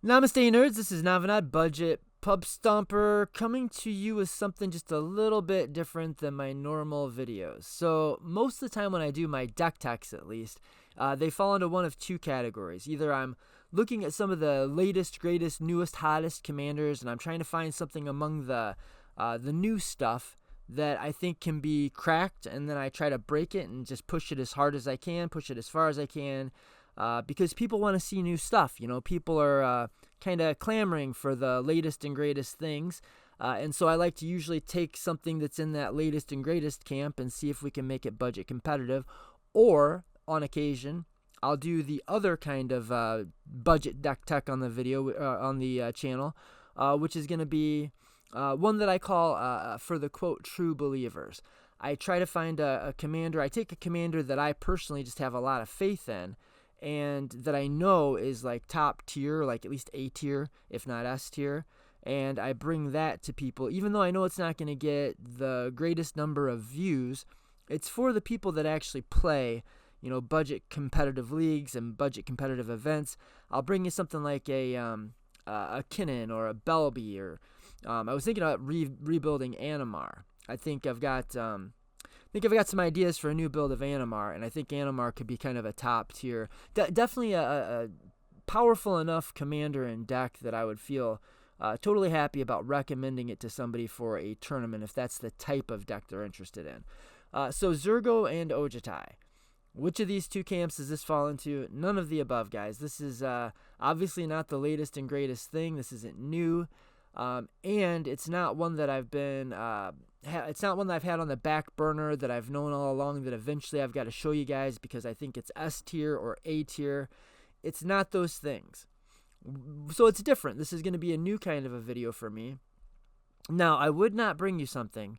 Namaste, nerds. This is Navanad Budget Pub Stomper coming to you with something just a little bit different than my normal videos. So, most of the time when I do my deck techs, at least, they fall into one of two categories. Either I'm looking at some of the latest, greatest, newest, hottest commanders, and I'm trying to find something among the new stuff that I think can be cracked, and then I try to break it and just push it as hard as I can, push it as far as I can. Because people want to see new stuff. You know, people are kind of clamoring for the latest and greatest things. And so I like to usually take something that's in that latest and greatest camp and see if we can make it budget competitive. Or, on occasion, I'll do the other kind of budget deck tech on the video, on the channel, which is going to be one that I call, for the quote, true believers. I try to find a commander. I take a commander that I personally just have a lot of faith in, and that I know is like top tier, like at least A tier, if not S tier, and I bring that to people, even though I know it's not going to get the greatest number of views. It's for the people that actually play, you know, budget competitive leagues and budget competitive events. I'll bring you something like a Kinnan or a Belby, or I was thinking about rebuilding Animar. I think I've got some ideas for a new build of Animar, and I think Animar could be kind of a top tier. Definitely a powerful enough commander and deck that I would feel totally happy about recommending it to somebody for a tournament if that's the type of deck they're interested in. So Zurgo and Ojutai. Which of these two camps does this fall into? None of the above, guys. This is obviously not the latest and greatest thing. This isn't new. And it's not one that I've been... it's not one that I've had on the back burner that I've known all along that eventually I've got to show you guys because I think it's S tier or A tier. It's not those things. So it's different. This is going to be a new kind of a video for me. Now, I would not bring you something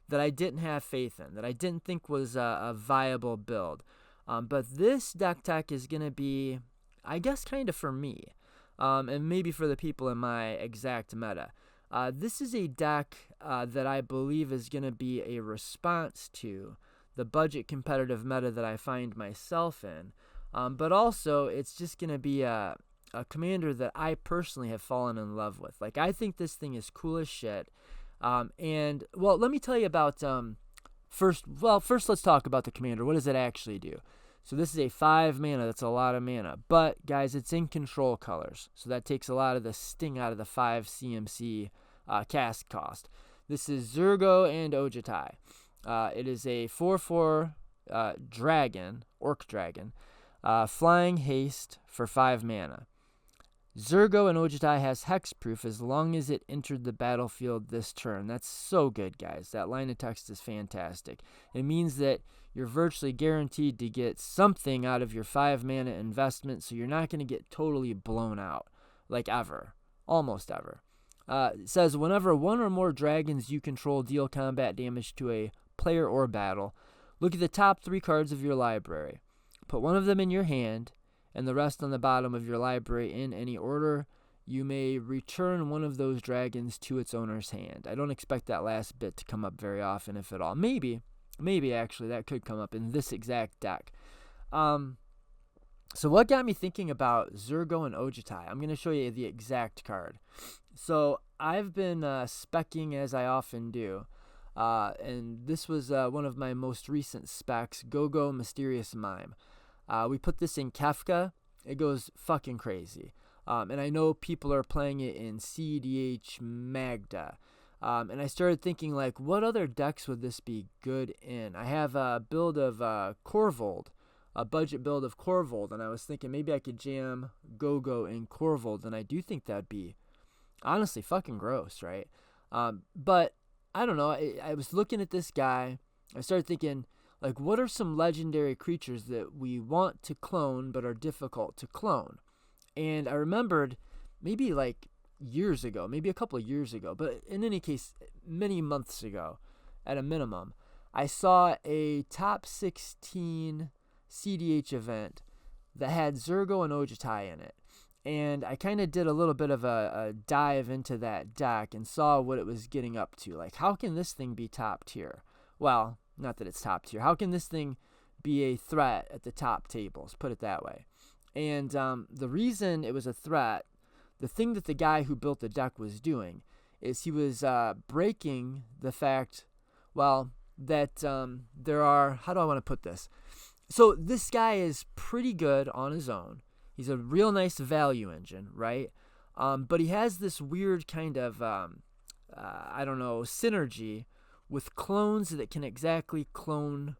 that I didn't have faith in, that I didn't think was a viable build. But this deck tech is going to be, I guess, kind of for me. And maybe for the people in my exact meta. This is a deck that I believe is going to be a response to the budget competitive meta that I find myself in. But also, it's just going to be a commander that I personally have fallen in love with. Like, I think this thing is cool as shit. And, well, let me tell you about, first let's talk about the commander. What does it actually do? So this is a 5 mana. That's a lot of mana. But, guys, it's in control colors. So that takes a lot of the sting out of the 5 CMC cast cost. This is Zurgo and Ojutai. It is a 4/4 dragon, orc dragon, flying haste for 5 mana. Zurgo and Ojutai has hexproof as long as it entered the battlefield this turn. That's so good, guys. That line of text is fantastic. It means that you're virtually guaranteed to get something out of your 5 mana investment, so you're not going to get totally blown out, like ever. Almost ever. It says, whenever one or more dragons you control deal combat damage to a player or battle, look at the top 3 cards of your library. Put one of them in your hand, and the rest on the bottom of your library in any order. You may return one of those dragons to its owner's hand. I don't expect that last bit to come up very often, if at all. Maybe actually, that could come up in this exact deck. So what got me thinking about Zurgo and Ojutai? I'm going to show you the exact card. So I've been specking, as I often do. And this was one of my most recent specs, Go-Go Mysterious Mime. We put this in Kefka. It goes fucking crazy. And I know people are playing it in CDH Magda. And I started thinking, like, what other decks would this be good in? I have a build of Korvold, a budget build of Korvold, and I was thinking maybe I could jam Go-Go in Korvold, and I do think that'd be, honestly, fucking gross, right? But, I don't know, I was looking at this guy, I started thinking, like, what are some legendary creatures that we want to clone but are difficult to clone? And I remembered maybe like years ago, maybe a couple of years ago, but in any case, many months ago at a minimum, I saw a top 16 CDH event that had Zurgo and Ojutai in it. And I kind of did a little bit of a dive into that deck and saw what it was getting up to. Like, how can this thing be top tier? Well, not that it's top tier. How can this thing be a threat at the top tables? Put it that way. And the reason it was a threat, the thing that the guy who built the deck was doing is he was breaking the fact, well, that there are, how do I want to put this? So this guy is pretty good on his own. He's a real nice value engine, right? But he has this weird kind of, synergy with clones that can exactly clone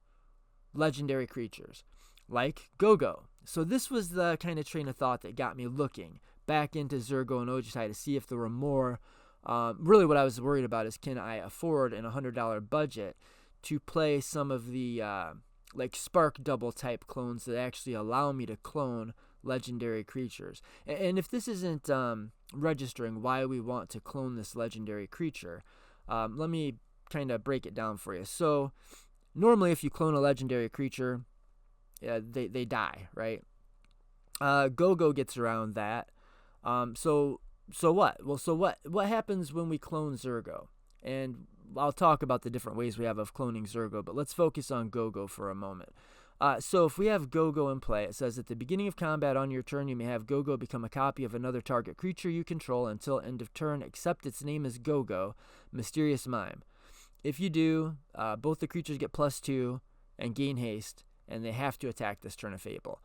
legendary creatures, like Go-Go. So this was the kind of train of thought that got me looking back into Zurgo and Ojutai to see if there were more. Really what I was worried about is, can I afford in a $100 budget to play some of the like spark double type clones that actually allow me to clone legendary creatures. And if this isn't registering why we want to clone this legendary creature, let me kind of break it down for you. So normally if you clone a legendary creature, they die, right? Go-Go gets around that. So what? Well, so what happens when we clone Zurgo? And I'll talk about the different ways we have of cloning Zurgo, but let's focus on Go-Go for a moment. So if we have Go-Go in play, it says at the beginning of combat on your turn, you may have Go-Go become a copy of another target creature you control until end of turn, except its name is Go-Go, Mysterious Mime. If you do, both the creatures get +2 and gain haste, and they have to attack this turn of Fable.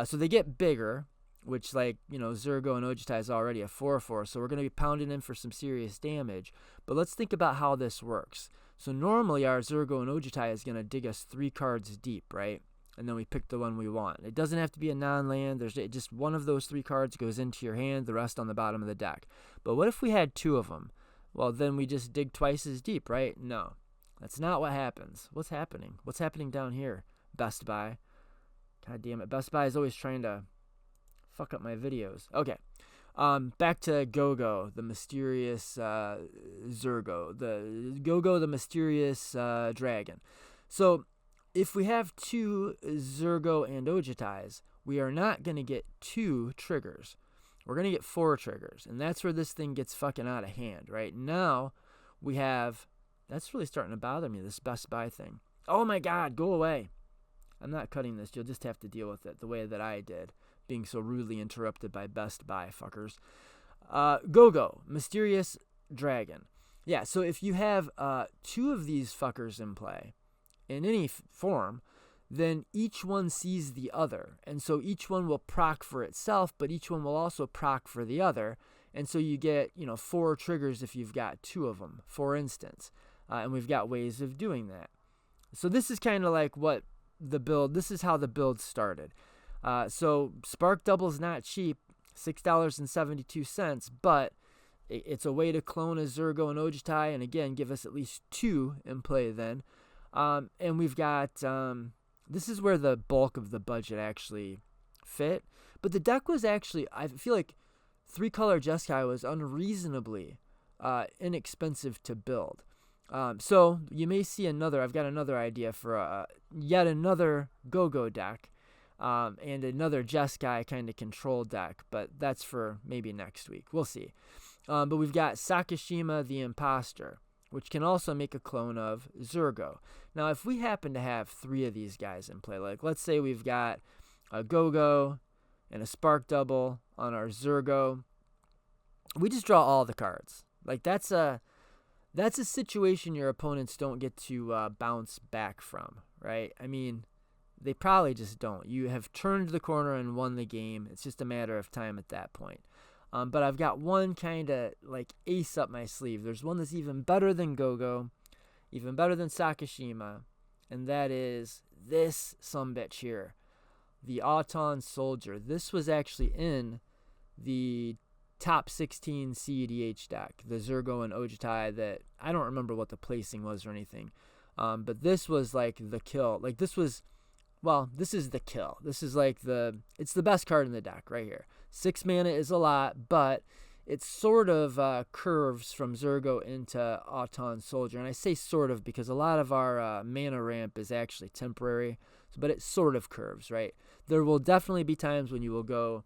So they get bigger, which, like, Zurgo and Ojutai is already a 4/4, so we're going to be pounding in for some serious damage. But let's think about how this works. So normally our Zurgo and Ojutai is going to dig us 3 cards deep, right? And then we pick the one we want. It doesn't have to be a non-land. There's just one of those 3 cards goes into your hand, the rest on the bottom of the deck. But what if we had 2 of them? Well, then we just dig twice as deep, right? No, that's not what happens. What's happening? What's happening down here? Best Buy. God damn it. Best Buy is always trying to fuck up my videos. Okay. Back to Go-Go, the mysterious Zurgo. The Go-Go, the mysterious dragon. So if we have 2 Zurgo and Ojutais, we are not going to get 2 triggers. We're going to get 4 triggers. And that's where this thing gets fucking out of hand, right? Now we have, that's really starting to bother me, this Best Buy thing. Oh my God, go away. I'm not cutting this. You'll just have to deal with it the way that I did, being so rudely interrupted by Best Buy fuckers. Go-Go, Mysterious Dragon. Yeah, so if you have 2 of these fuckers in play, in any form, then each one sees the other. And so each one will proc for itself, but each one will also proc for the other. And so you get, 4 triggers if you've got 2 of them, for instance. And we've got ways of doing that. So this is kind of like what the build, this is how the build started. So Spark Double's not cheap, $6.72, but it's a way to clone a Zurgo and Ojutai, and again, give us at least 2 in play then. And we've got, this is where the bulk of the budget actually fit. But the deck was actually, I feel like 3-color Jeskai was unreasonably inexpensive to build. So you may see I've got another idea for yet another Go-Go deck. And another Jeskai kind of control deck, but that's for maybe next week. We'll see. But we've got Sakashima the Imposter, which can also make a clone of Zurgo. Now, if we happen to have 3 of these guys in play, like let's say we've got a Go-Go and a Spark Double on our Zurgo, we just draw all the cards. Like that's a situation your opponents don't get to bounce back from, right? I mean, they probably just don't. You have turned the corner and won the game. It's just a matter of time at that point. But I've got one kind of like ace up my sleeve. There's one that's even better than Go-Go, even better than Sakashima, and that is this sumbitch here, the Auton Soldier. This was actually in the top 16 CEDH deck, the Zurgo and Ojutai, that I don't remember what the placing was or anything. But this was like the kill. Like this is the kill. This is like it's the best card in the deck right here. 6 mana is a lot, but it sort of curves from Zurgo into Auton Soldier. And I say sort of because a lot of our mana ramp is actually temporary, but it sort of curves, right? There will definitely be times when you will go,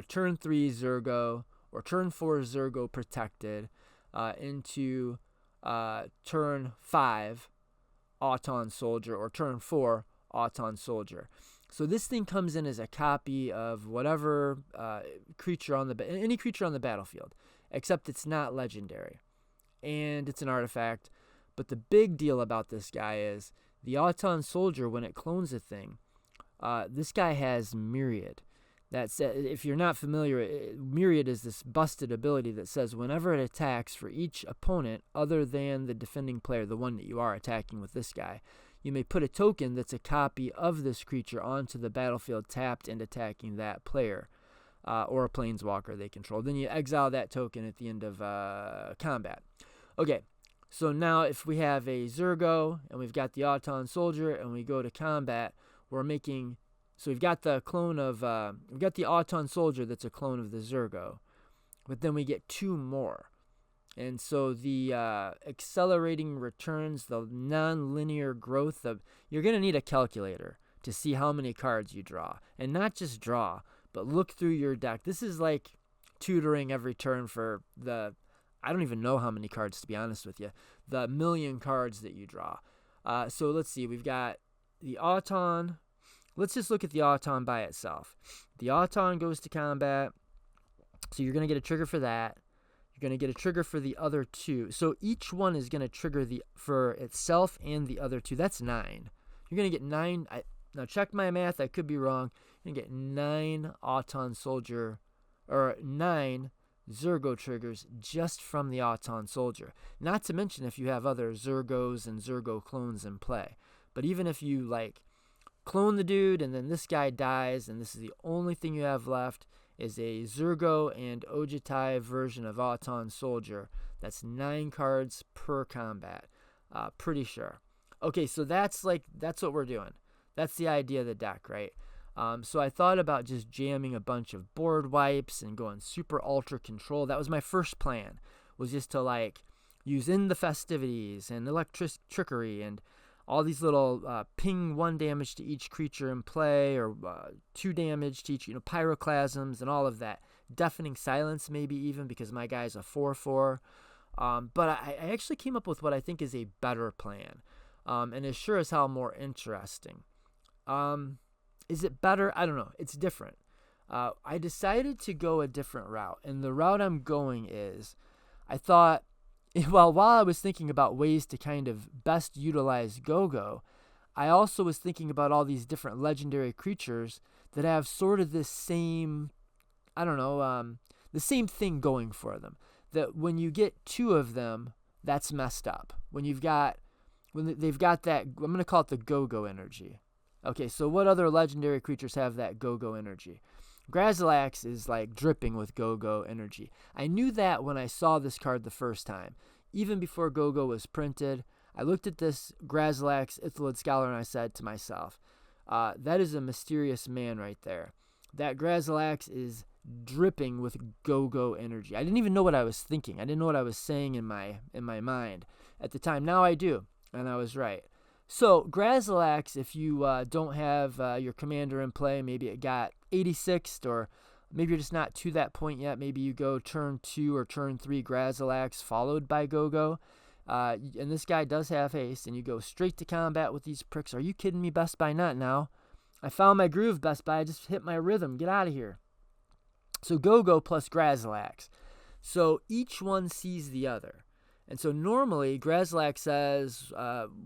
turn 3 Zurgo or turn 4 Zurgo protected into turn 5 Auton Soldier or turn 4 Auton Soldier. So this thing comes in as a copy of whatever creature on any creature on the battlefield, except it's not legendary, and it's an artifact. But the big deal about this guy is the Auton Soldier, when it clones a thing, this guy has Myriad. That's, if you're not familiar, Myriad is this busted ability that says whenever it attacks for each opponent other than the defending player, the one that you are attacking with this guy, you may put a token that's a copy of this creature onto the battlefield tapped and attacking that player, or a planeswalker they control. Then you exile that token at the end of combat. Okay, so now if we have a Zurgo and we've got the Auton Soldier and we go to combat, we're making... So we've got the clone of... we've got the Auton Soldier that's a clone of the Zurgo, but then we get 2 more. And so the accelerating returns, the non-linear growth of... You're going to need a calculator to see how many cards you draw. And not just draw, but look through your deck. This is like tutoring every turn for the... I don't even know how many cards, to be honest with you. The million cards that you draw. So let's see. We've got the Auton. Let's just look at the Auton by itself. The Auton goes to combat. So you're going to get a trigger for that. You're going to get a trigger for the other 2. So each one is going to trigger for itself and the other 2. That's 9. You're going to get 9. Now check my math. I could be wrong. You're going to get 9 Auton Soldier, or 9 Zurgo triggers just from the Auton Soldier. Not to mention if you have other Zurgos and Zurgo clones in play. But even if you clone the dude and then this guy dies and this is the only thing you have left is a Zurgo and Ojutai version of Auton Soldier. That's 9 cards per combat. Pretty sure. Okay, so that's what we're doing. That's the idea of the deck, right? So I thought about just jamming a bunch of board wipes and going super ultra control. That was my first plan, was just to use In the Festivities and Electric Trickery and all these little ping 1 damage to each creature in play, or 2 damage to each, pyroclasms and all of that. Deafening Silence maybe even, because my guy's a 4/4. But I actually came up with what I think is a better plan, and is sure as hell more interesting. Is it better? I don't know. It's different. I decided to go a different route, and the route I'm going is, I thought, while I was thinking about ways to kind of best utilize Go-Go, I also was thinking about all these different legendary creatures that have sort of this same, the same thing going for them. That when you get 2 of them, that's messed up. When they've got that, I'm going to call it the Go-Go energy. Okay, so what other legendary creatures have that Go-Go energy? Grazilax is dripping with Go-Go energy. I knew that when I saw this card the first time. Even before Go-Go was printed, I looked at this Grazilax Ithalid Scholar and I said to myself, that is a mysterious man right there. That Grazilax is dripping with Go-Go energy. I didn't even know what I was thinking. I didn't know what I was saying in my mind at the time. Now I do, and I was right. So Grazilax, if you don't have your commander in play, maybe it got 86'd, or maybe you're just not to that point yet. Maybe you go turn 2 or turn 3 Grazilax followed by Go-Go. And this guy does have haste, and you go straight to combat with these pricks. Are you kidding me, Best Buy? Not now. I found my groove, Best Buy. I just hit my rhythm. Get out of here. So Go-Go plus Grazilax. So each one sees the other. And so normally, Grazilax says,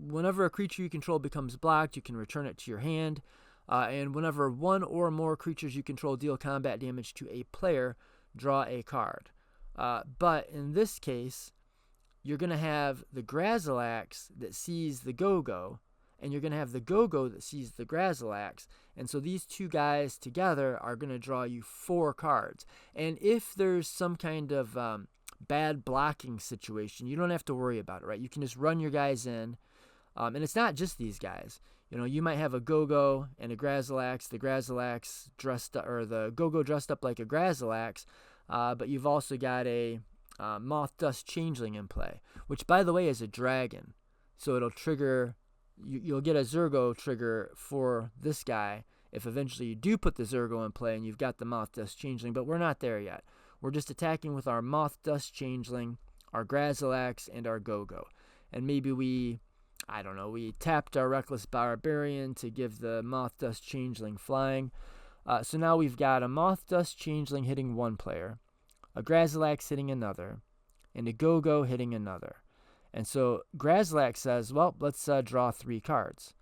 whenever a creature you control becomes blocked, you can return it to your hand. And whenever 1 or more creatures you control deal combat damage to a player, draw a card. But in this case, you're going to have the Grazilax that sees the Go-Go, and you're going to have the Go-Go that sees the Grazilax. And so these 2 guys together are going to draw you 4 cards. And if there's some kind of bad blocking situation, you don't have to worry about it, right? You can just run your guys in, and it's not just these guys. You might have a Go-Go and a Grazilax, the Grazilax dressed up, or the Go-Go dressed up like a Grazilax, but you've also got a Moth Dust Changeling in play, which by the way is a dragon, so it'll trigger. You'll get a Zurgo trigger for this guy if eventually you do put the Zurgo in play and you've got the Moth Dust Changeling, but we're not there yet. We're just attacking with our Moth Dust Changeling, our Grazilax, and our Go-Go. And maybe we I don't know, we tapped our Reckless Barbarian to give the Moth Dust Changeling flying. So now we've got a Moth Dust Changeling hitting one player, a Grazilax hitting another, and a Go-Go hitting another. And so Grazilax says, well, let's draw 3 cards.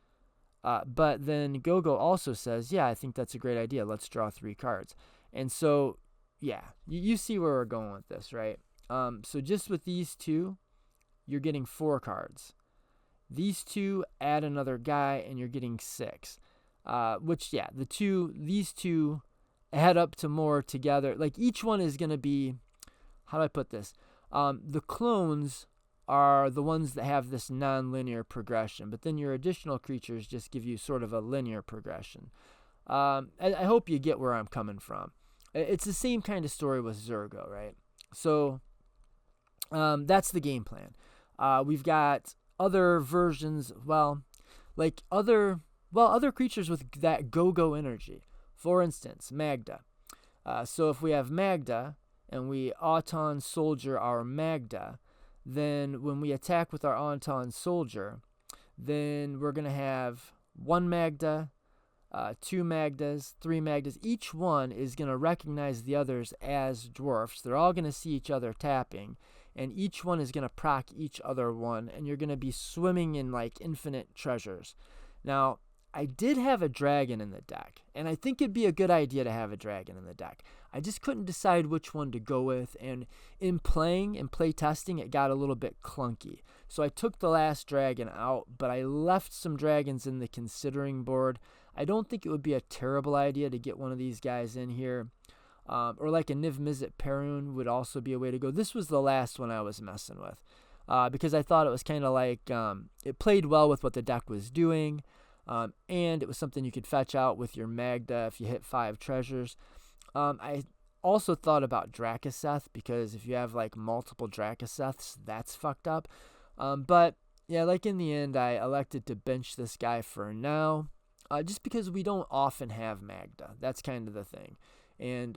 But then Go-Go also says, yeah, I think that's a great idea. Let's draw 3 cards. And so, yeah, you see where we're going with this, right? So just with these two, you're getting 4 cards. These two add another guy, and you're getting 6. Which, yeah, these two add up to more together. Like, each one is going to be, how do I put this? The clones are the ones that have this non-linear progression, but then your additional creatures just give you sort of a linear progression. I hope you get where I'm coming from. It's the same kind of story with Zurgo, right? So that's the game plan. We've got other versions, other creatures with that go-go energy. For instance, Magda. So if we have Magda and we Auton Soldier our Magda, then when we attack with our Auton Soldier, then we're going to have 1 Magda, 2 Magdas, 3 Magdas. Each one is going to recognize the others as dwarfs. They're all going to see each other tapping, and each one is going to proc each other one, and you're going to be swimming in like infinite treasures. Now, I did have a dragon in the deck, and I think it'd be a good idea to have a dragon in the deck. I just couldn't decide which one to go with, and in playing and play testing, it got a little bit clunky. So I took the last dragon out, but I left some dragons in the considering board. I don't think it would be a terrible idea to get one of these guys in here. Or like a Niv Mizzet Perun would also be a way to go. This was the last one I was messing with, because I thought it was kind of like, it played well with what the deck was doing. And it was something you could fetch out with your Magda if you hit 5 treasures. I also thought about Drakaseth, because if you have like multiple Drakaseths, that's fucked up. But yeah, like in the end, I elected to bench this guy for now, just because we don't often have Magda. That's kind of the thing. And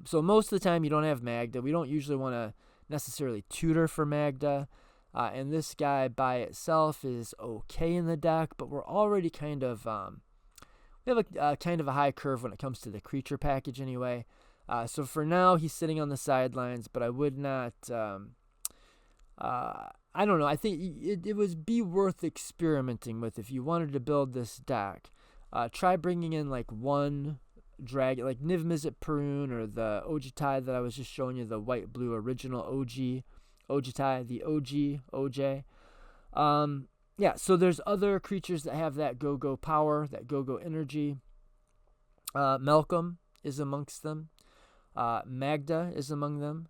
so most of the time you don't have Magda. We don't usually want to necessarily tutor for Magda. And this guy by itself is okay in the deck, but we're already kind of, we have a kind of a high curve when it comes to the creature package anyway. So for now, he's sitting on the sidelines, but I would not, I don't know, I think it would be worth experimenting with if you wanted to build this deck. Try bringing in like 1 dragon, like Niv Mizzet Perun or the Ojutai that I was just showing you, the white-blue original OG. Ojutai, the OJ. Yeah, so there's other creatures that have that go-go power, that go-go energy. Malcolm is amongst them. Magda is among them.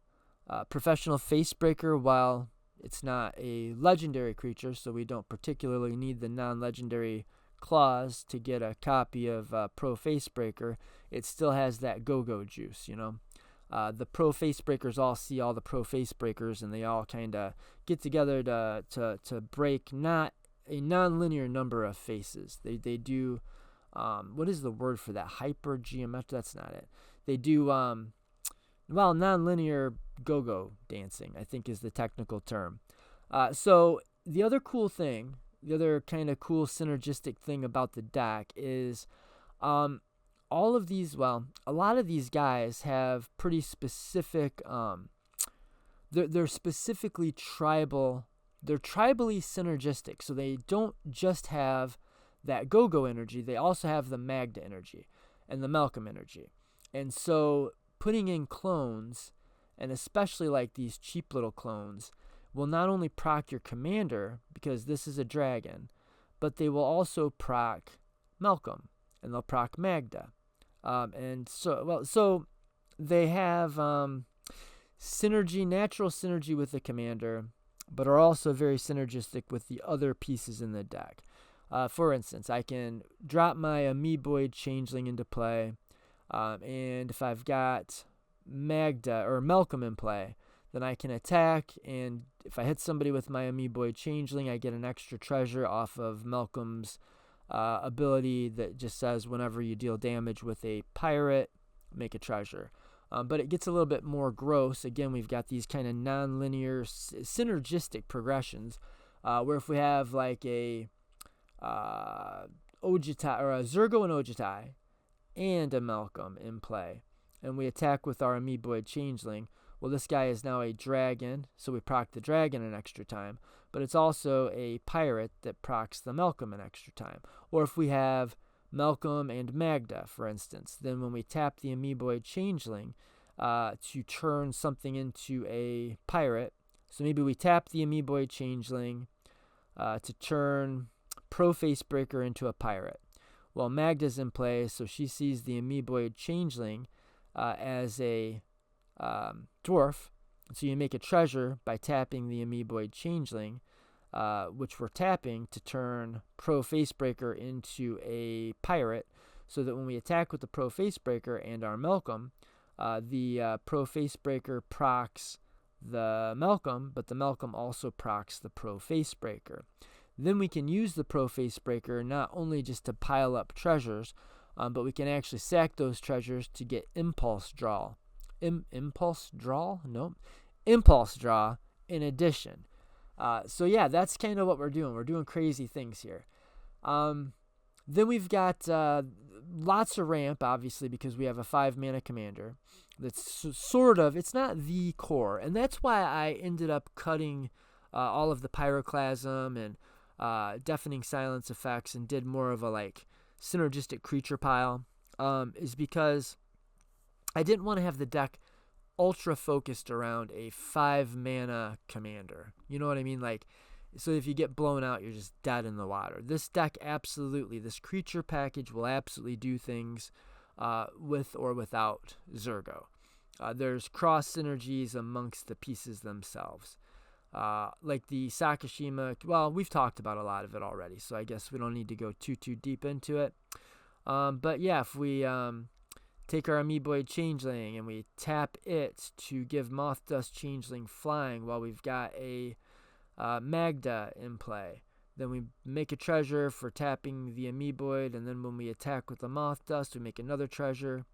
Professional Facebreaker, while it's not a legendary creature, so we don't particularly need the non-legendary clause to get a copy of Pro Facebreaker, it still has that go-go juice, you know. The Pro Facebreakers all see all the Pro Facebreakers, and they all kind of get together to break not a non-linear number of faces. They do, what is the word for that? Hypergeometric? That's not it. They do, non-linear go-go dancing, I think is the technical term. So the other cool thing, the other kind of cool synergistic thing about the deck is, all of these, a lot of these guys have pretty specific, they're specifically tribal, they're tribally synergistic, so they don't just have that go-go energy, they also have the Magda energy and the Malcolm energy. And so putting in clones, and especially like these cheap little clones, will not only proc your commander, because this is a dragon, but they will also proc Malcolm, and they'll proc Magda. And so they have synergy, natural synergy with the commander, but are also very synergistic with the other pieces in the deck. For instance, I can drop my Amoeboid Changeling into play, and if I've got Magda or Malcolm in play, then I can attack, and if I hit somebody with my Amoeboid Changeling, I get an extra treasure off of Malcolm's ability that just says whenever you deal damage with a pirate, make a treasure. But it gets a little bit more gross. Again, we've got these kind of non-linear synergistic progressions. Where if we have like a Ojutai or a Zurgo and Ojutai and a Malcolm in play, and we attack with our amoeboid changeling, well, this guy is now a dragon, so we proc the dragon an extra time, but it's also a pirate that procs the Malcolm an extra time. Or if we have Malcolm and Magda, for instance, then when we tap the amoeboid changeling to turn something into a pirate, so maybe we tap the amoeboid changeling to turn Pro Facebreaker into a pirate. Well, Magda's in play, so she sees the amoeboid changeling as a dwarf. So you make a treasure by tapping the amoeboid changeling, which we're tapping to turn Pro Facebreaker into a pirate, so that when we attack with the Pro Facebreaker and our Malcolm, the Pro Facebreaker procs the Malcolm, but the Malcolm also procs the Pro Facebreaker. Then we can use the Pro Facebreaker not only just to pile up treasures, but we can actually sack those treasures to get impulse draw. Impulse draw in addition. So yeah, that's kind of what we're doing. We're doing crazy things here. Then we've got lots of ramp, obviously, because we have a 5-mana commander. That's sort of, it's not the core, and that's why I ended up cutting all of the pyroclasm and deafening silence effects and did more of a like synergistic creature pile, is because I didn't want to have the deck ultra focused around a 5-mana commander. You know what I mean? Like, so if you get blown out, you're just dead in the water. This deck absolutely, this creature package will absolutely do things with or without Zurgo. There's cross synergies amongst the pieces themselves. Like the Sakashima, well, we've talked about a lot of it already, so I guess we don't need to go too deep into it. But yeah, if we take our amoeboid changeling and we tap it to give Moth Dust Changeling flying while we've got a Magda in play, then we make a treasure for tapping the amoeboid, and then when we attack with the Moth Dust, we make another treasure.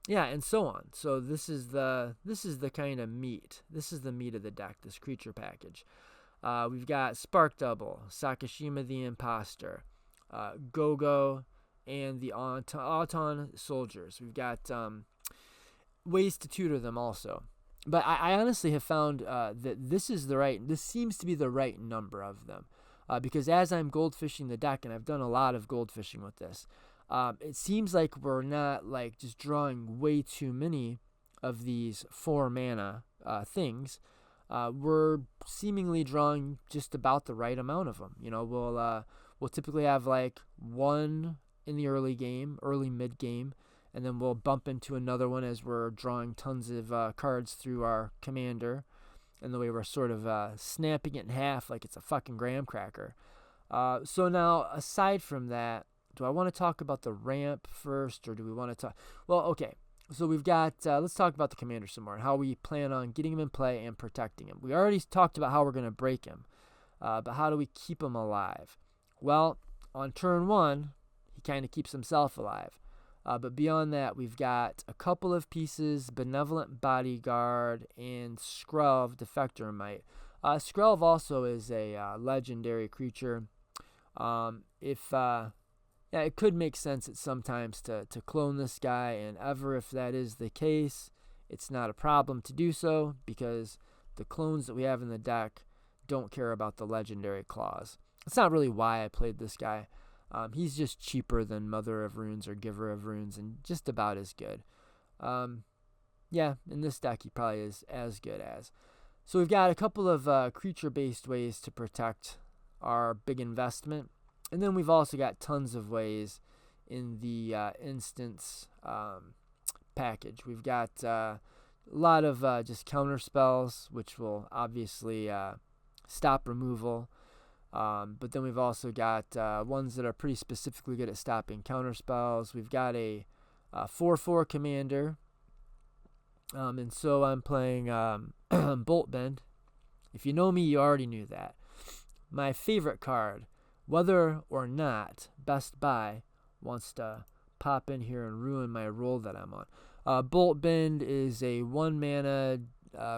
Yeah, and so on. So this is the kind of meat. This is the meat of the deck, this creature package. We've got Spark Double, Sakashima the Imposter, Gogo, and the Auton Soldiers. We've got ways to tutor them also. But I honestly have found that this seems to be the right number of them. Because as I'm goldfishing the deck, and I've done a lot of goldfishing with this, it seems like we're not like just drawing way too many of these 4-mana things. We're seemingly drawing just about the right amount of them. You know, we'll typically have like one in the early mid game, and then we'll bump into another one as we're drawing tons of cards through our commander, and the way we're sort of snapping it in half like it's a fucking graham cracker. So now, aside from that, do I want to talk about the ramp first, or do we want to talk? Well, okay. So we've got, let's talk about the commander some more and how we plan on getting him in play and protecting him. We already talked about how we're going to break him, but how do we keep him alive? Well, on turn 1, he kind of keeps himself alive. But beyond that, we've got a couple of pieces, Benevolent Bodyguard and Skrelv Defector Might. Skrelv also is a legendary creature. Yeah, it could make sense at sometimes to clone this guy, and if that is the case, it's not a problem to do so, because the clones that we have in the deck don't care about the legendary clause. That's not really why I played this guy. He's just cheaper than Mother of Runes or Giver of Runes, and just about as good. Yeah, in this deck he probably is as good as. So we've got a couple of creature-based ways to protect our big investment. And then we've also got tons of ways in the instance package. We've got a lot of just counter spells, which will obviously stop removal. But then we've also got ones that are pretty specifically good at stopping counter spells. We've got a 4/4 commander. And so I'm playing Bolt Bend. If you know me, you already knew that. My favorite card, whether or not Best Buy wants to pop in here and ruin my roll that I'm on. Bolt Bend is a 1-mana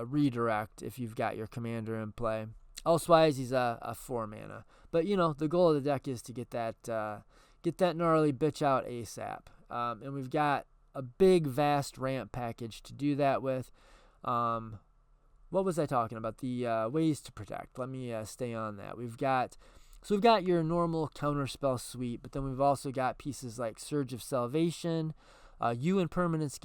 redirect if you've got your commander in play. Elsewise, he's a 4 mana. But, the goal of the deck is to get that gnarly bitch out ASAP. And we've got a big, vast ramp package to do that with. What was I talking about? The ways to protect. Let me stay on that. We've got your normal counterspell suite, but then we've also got pieces like Surge of Salvation. You and permanents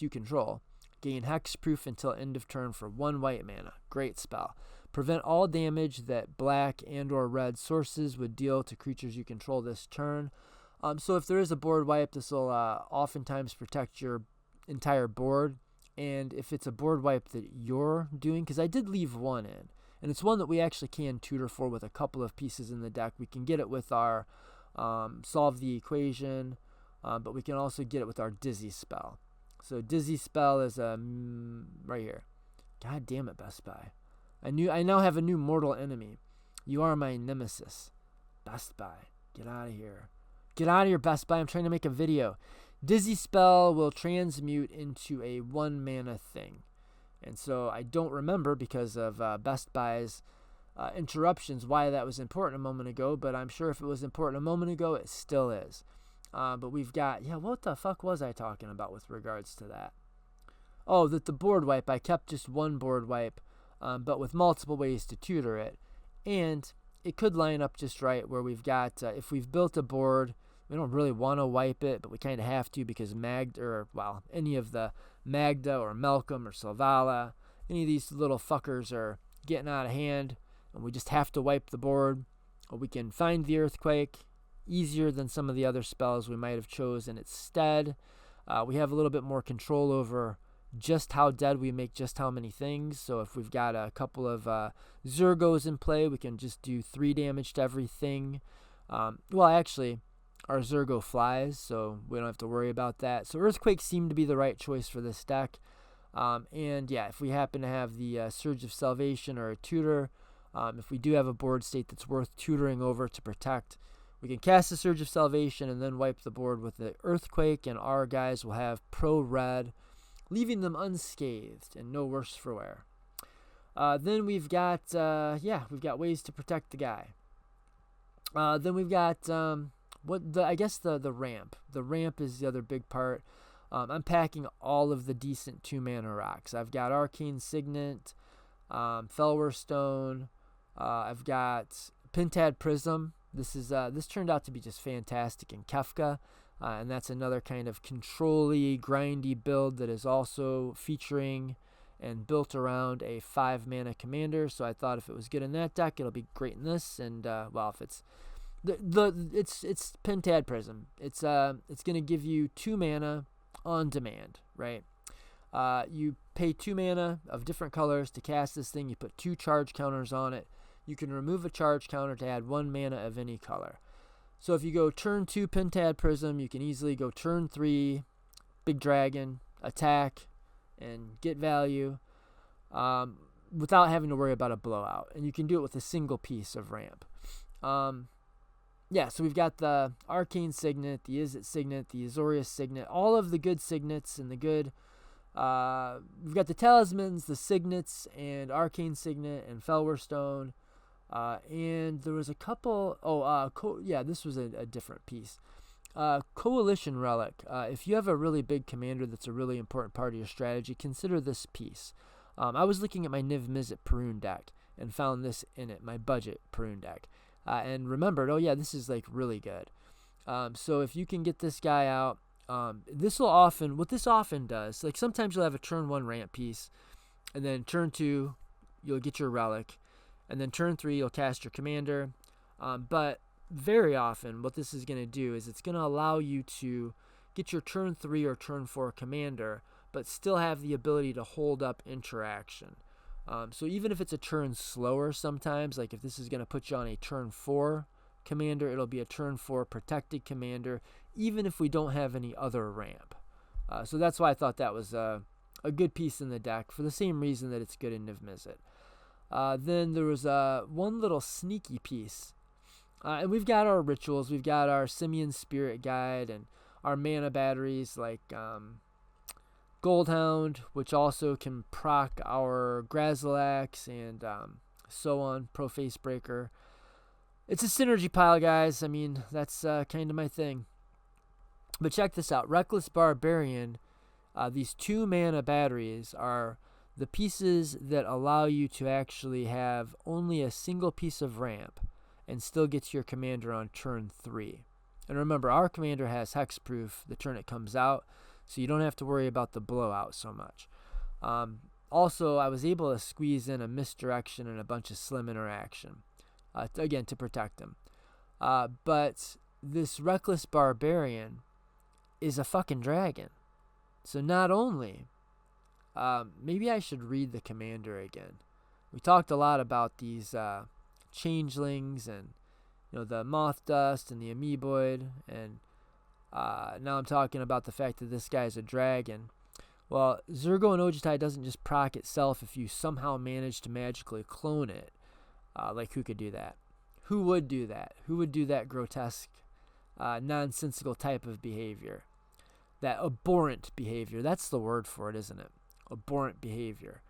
you control gain hexproof until end of turn for 1 white mana. Great spell. Prevent all damage that black and or red sources would deal to creatures you control this turn. So if there is a board wipe, this will oftentimes protect your entire board. And if it's a board wipe that you're doing, because I did leave one in, and it's one that we actually can tutor for with a couple of pieces in the deck. We can get it with our Solve the Equation, but we can also get it with our Dizzy spell. So Dizzy spell is right here. God damn it, Best Buy. I now have a new mortal enemy. You are my nemesis. Best Buy. Get out of here. Get out of here, Best Buy. I'm trying to make a video. Dizzy spell will transmute into a 1 mana thing. And so I don't remember because of Best Buy's interruptions why that was important a moment ago, but I'm sure if it was important a moment ago, it still is. But we've got, what the fuck was I talking about with regards to that? Oh, that the board wipe, I kept just one board wipe, but with multiple ways to tutor it. And it could line up just right where we've got, if we've built a board, we don't really want to wipe it, but we kind of have to because any of the Magda or Malcolm or Selvala, any of these little fuckers are getting out of hand, and we just have to wipe the board. Or we can find the Earthquake easier than some of the other spells we might have chosen instead. We have a little bit more control over just how dead we make just how many things. So if we've got a couple of Zurgos in play, we can just do 3 damage to everything. Actually, our Zurgo flies, so we don't have to worry about that. So Earthquake seemed to be the right choice for this deck. If we happen to have the Surge of Salvation or a tutor, if we do have a board state that's worth tutoring over to protect, we can cast the Surge of Salvation and then wipe the board with the Earthquake, and our guys will have pro-red, leaving them unscathed and no worse for wear. Then we've got ways to protect the guy. Then we've got the ramp. The ramp is the other big part. I'm packing all of the decent 2-mana rocks. I've got Arcane Signet, Felwar Stone. I've got Pentad Prism. This turned out to be just fantastic in Kefka, and that's another kind of control-y, grindy build that is also featuring and built around a 5-mana commander. So I thought if it was good in that deck, it'll be great in this. And if it's it's Pentad Prism. It's gonna give you 2 mana on demand, right? You pay 2 mana of different colors to cast this thing. You put 2 charge counters on it. You can remove a charge counter to add 1 mana of any color. So if you go turn 2 Pentad Prism, you can easily go turn 3 Big Dragon, attack, and get value without having to worry about a blowout. And you can do it with a single piece of ramp. So we've got the Arcane Signet, the Izzet Signet, the Azorius Signet, all of the good signets and the good... we've got the Talismans, the Signets, and Arcane Signet, and Felwar Stone. And there was a couple... this was a different piece. Coalition Relic. If you have a really big commander that's a really important part of your strategy, consider this piece. I was looking at my Niv Mizzet Perun deck and found this in it, my budget Perun deck. And remembered, this is like really good. So if you can get this guy out, what this often does, like sometimes you'll have a turn 1 ramp piece, and then turn 2, you'll get your relic, and then turn 3, you'll cast your commander. But very often, what this is going to do is it's going to allow you to get your turn 3 or turn 4 commander, but still have the ability to hold up interaction. So even if it's a turn slower sometimes, like if this is going to put you on a turn 4 commander, it'll be a turn 4 protected commander, even if we don't have any other ramp. So that's why I thought that was a good piece in the deck, for the same reason that it's good in Niv Mizzet. Then there was one little sneaky piece. And we've got our rituals, we've got our Simian Spirit Guide, and our mana batteries like Goldhound, which also can proc our Grazilax and so on, Pro Face Breaker. It's a synergy pile, guys. I mean, that's kind of my thing. But check this out. Reckless Barbarian, these 2 mana batteries are the pieces that allow you to actually have only a single piece of ramp and still get your commander on turn 3. And remember, our commander has hexproof the turn it comes out, so you don't have to worry about the blowout so much. Also, I was able to squeeze in a misdirection and a bunch of slim interaction, again, to protect him. But this Reckless Barbarian is a fucking dragon. So not only, maybe I should read the commander again. We talked a lot about these changelings and the moth dust and the amoeboid, and now I'm talking about the fact that this guy's a dragon. Well, Zurgo and Ojutai doesn't just proc itself if you somehow manage to magically clone it. Like, who could do that? Who would do that? Who would do that grotesque, nonsensical type of behavior? That abhorrent behavior. That's the word for it, isn't it? Abhorrent behavior.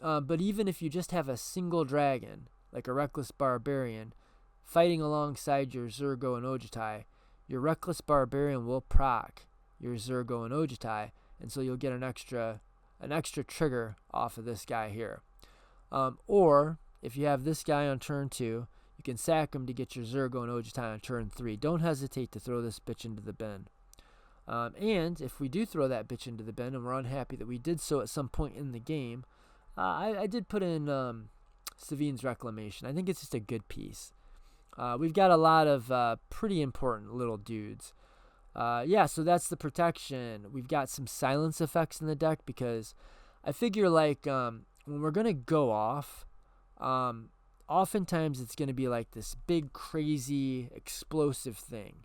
But even if you just have a single dragon, like a Reckless Barbarian, fighting alongside your Zurgo and Ojutai, your Reckless Barbarian will proc your Zurgo and Ojutai, and so you'll get an extra trigger off of this guy here. Or if you have this guy on turn 2, you can sack him to get your Zurgo and Ojutai on turn 3. Don't hesitate to throw this bitch into the bin. And if we do throw that bitch into the bin and we're unhappy that we did so at some point in the game, I did put in Savine's Reclamation. I think it's just a good piece. We've got a lot of pretty important little dudes. Yeah, so that's the protection. We've got some silence effects in the deck because I figure like when we're going to go off, oftentimes it's going to be like this big, crazy, explosive thing.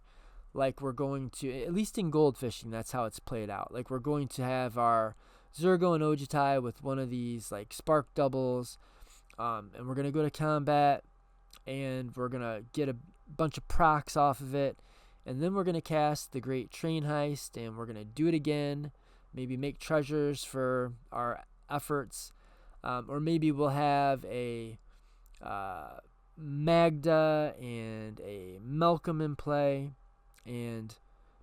Like we're going to, at least in gold fishing, that's how it's played out. Like we're going to have our Zurgo and Ojutai with one of these like spark doubles, and we're going to go to combat, and we're going to get a bunch of procs off of it, and then we're going to cast the Great Train Heist, and we're going to do it again, maybe make treasures for our efforts, or maybe we'll have a Magda and a Malcolm in play, and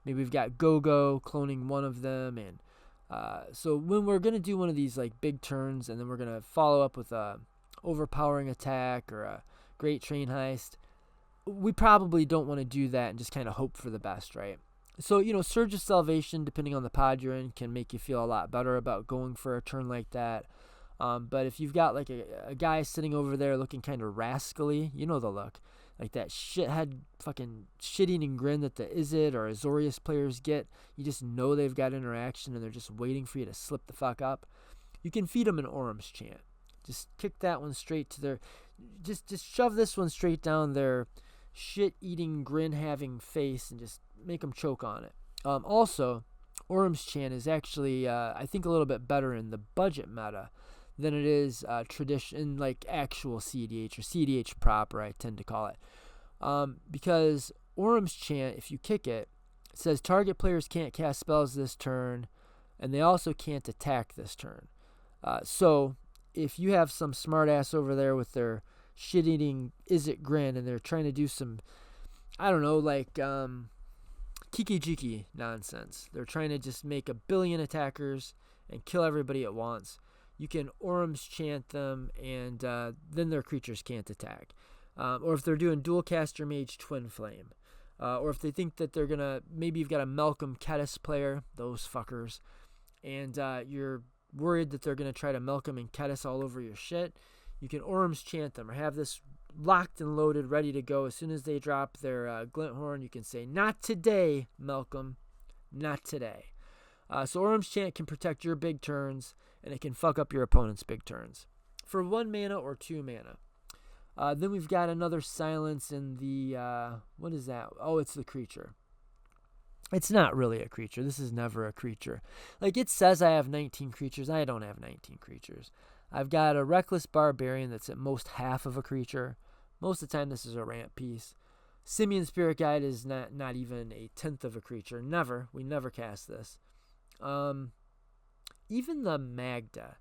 maybe we've got Go-Go cloning one of them, and so when we're going to do one of these like big turns, and then we're going to follow up with a overpowering attack or a Great Train Heist, we probably don't want to do that and just kind of hope for the best, right? So, Surge of Salvation, depending on the pod you're in, can make you feel a lot better about going for a turn like that. But if you've got like a guy sitting over there looking kind of rascally, the look, like that shithead fucking shit-eating grin that the Izzet or Azorius players get, you just know they've got interaction and they're just waiting for you to slip the fuck up. You can feed them an Orum's Chant. Just kick that one straight to their, just shove this one straight down their shit-eating, grin-having face and just make them choke on it. Also, Orum's Chant is actually, I think, a little bit better in the budget meta than it is tradition, like actual CDH or CDH proper, I tend to call it. Because Orum's Chant, if you kick it, it says target players can't cast spells this turn, and they also can't attack this turn. So if you have some smartass over there with their shit-eating Izzet grin and they're trying to do some, I don't know, like kiki-jiki nonsense, they're trying to just make a billion attackers and kill everybody at once, you can Orum's Chant them, and then their creatures can't attack. Or if they're doing dual caster mage Twin Flame, or if they think that they're gonna, maybe you've got a Malcolm Kedis player, those fuckers, and you're worried that they're gonna try to Malcolm and Kedis all over your shit, you can Orum's Chant them, or have this locked and loaded, ready to go. As soon as they drop their Glinthorn, you can say, "Not today, Malcolm, not today." So Orum's Chant can protect your big turns, and it can fuck up your opponent's big turns for 1 mana or 2 mana. Then we've got another silence in the, what is that? Oh, it's the creature. It's not really a creature. This is never a creature. Like, it says I have 19 creatures. I don't have 19 creatures. I've got a Reckless Barbarian that's at most half of a creature. Most of the time, this is a ramp piece. Simian Spirit Guide is not even a tenth of a creature. Never. We never cast this. even the Magda,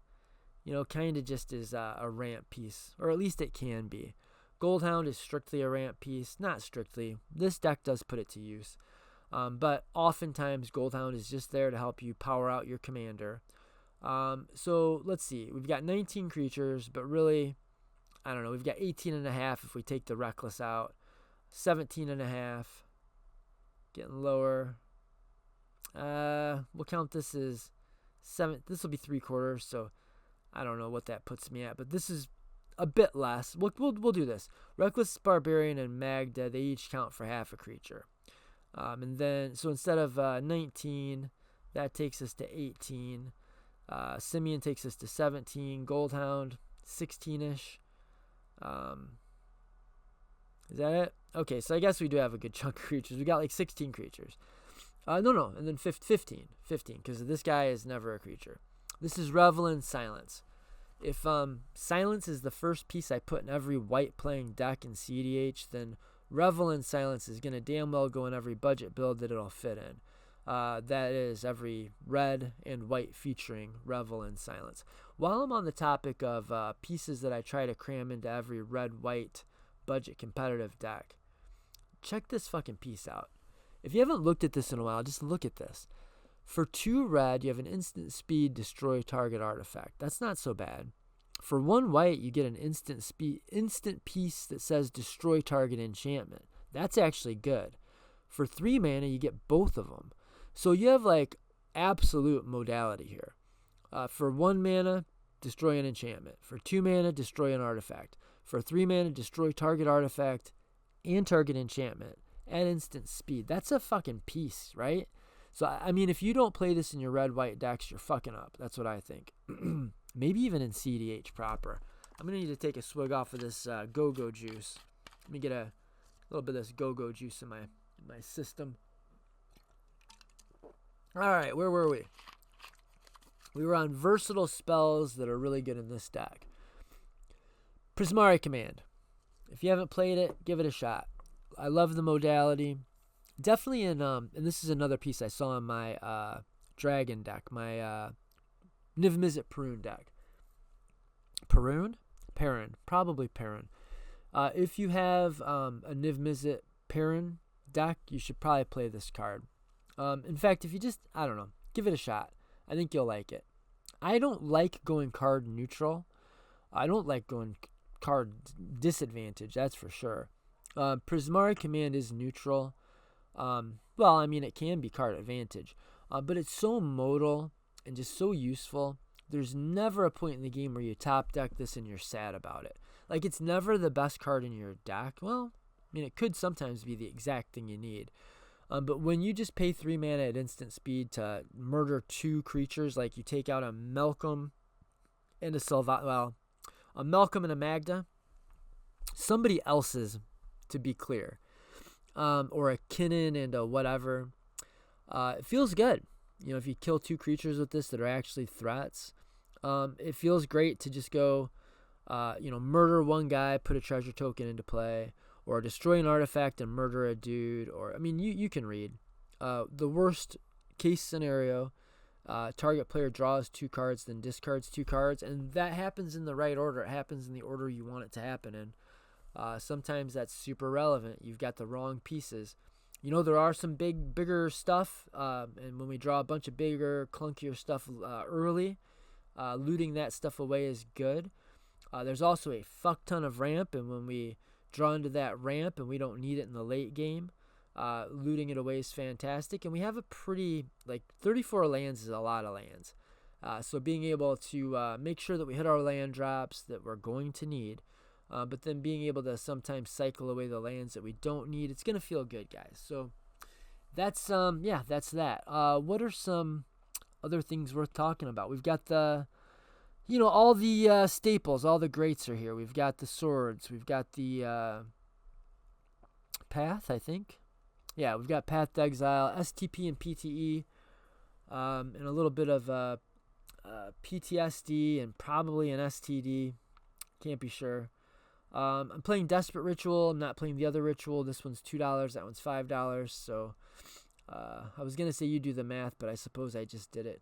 kind of just is a ramp piece, or at least it can be. Goldhound is strictly a ramp piece. Not strictly. This deck does put it to use. But oftentimes, Goldhound is just there to help you power out your commander. So let's see. We've got 19 creatures, but really, I don't know. We've got 18 and a half if we take the Reckless out. 17 and a half. Getting lower. We'll count this as 7. This will be 3/4, so I don't know what that puts me at, but this is a bit less. We'll do this. Reckless Barbarian and Magda, they each count for half a creature. And then, so instead of 19, that takes us to 18. Simeon takes us to 17. Goldhound, 16-ish. Is that it? Okay, so I guess we do have a good chunk of creatures. We got like 16 creatures. No, and then 15, because this guy is never a creature. This is Revel in Silence. If Silence is the first piece I put in every white playing deck in CDH, then Revel in Silence is going to damn well go in every budget build that it'll fit in. That is every red and white featuring Revel in Silence. While I'm on the topic of pieces that I try to cram into every red-white budget competitive deck, check this fucking piece out. If you haven't looked at this in a while, just look at this. For 2 red, you have an instant speed destroy target artifact. That's not so bad. For 1 white, you get an instant piece that says destroy target enchantment. That's actually good. For 3 mana, you get both of them. So you have like absolute modality here. For 1 mana, destroy an enchantment. For 2 mana, destroy an artifact. For 3 mana, destroy target artifact and target enchantment at instant speed. That's a fucking piece, right? So, I mean, if you don't play this in your red-white decks, you're fucking up. That's what I think. Maybe even in CDH proper. I'm going to need to take a swig off of this go-go juice. Let me get a little bit of this go-go juice in my system. All right, where were we? We were on versatile spells that are really good in this deck. Prismari Command. If you haven't played it, give it a shot. I love the modality. Definitely in, and this is another piece I saw in my dragon deck, my Niv-Mizzet Perun deck. Perun? Perun. Probably Perun. If you have a Niv-Mizzet Perun deck, you should probably play this card. In fact, if you just, I don't know, give it a shot. I think you'll like it. I don't like going card neutral. I don't like going card disadvantage, that's for sure. Prismari Command is neutral. Well, I mean, it can be card advantage. But it's so modal and just so useful. There's never a point in the game where you top deck this and you're sad about it. Like, it's never the best card in your deck. Well, I mean, it could sometimes be the exact thing you need. But when you just pay 3 mana at instant speed to murder 2 creatures, like you take out a Malcolm and a Malcolm and a Magda, somebody else's, to be clear, or a Kinnan and a whatever, it feels good. You know, if you kill 2 creatures with this that are actually threats, it feels great to just go, murder 1 guy, put a treasure token into play, or destroy an artifact and murder a dude, or, I mean, you can read. The worst case scenario, target player draws 2 cards, then discards 2 cards, and that happens in the right order. It happens in the order you want it to happen in. Sometimes that's super relevant. You've got the wrong pieces. You know, there are some bigger stuff, and when we draw a bunch of bigger, clunkier stuff early, looting that stuff away is good. There's also a fuck ton of ramp, and when we draw into that ramp and we don't need it in the late game, looting it away is fantastic. And we have a pretty, 34 lands is a lot of lands. So being able to make sure that we hit our land drops that we're going to need, but then being able to sometimes cycle away the lands that we don't need, it's going to feel good, guys. So that's, that's that. What are some other things worth talking about? We've got the, all the staples, all the greats are here. We've got the swords. We've got the Path, I think. Yeah, we've got Path to Exile, STP and PTE, and a little bit of PTSD and probably an STD. Can't be sure. I'm playing Desperate Ritual. I'm not playing the other ritual. This one's $2. That one's $5. So I was going to say you do the math, but I suppose I just did it.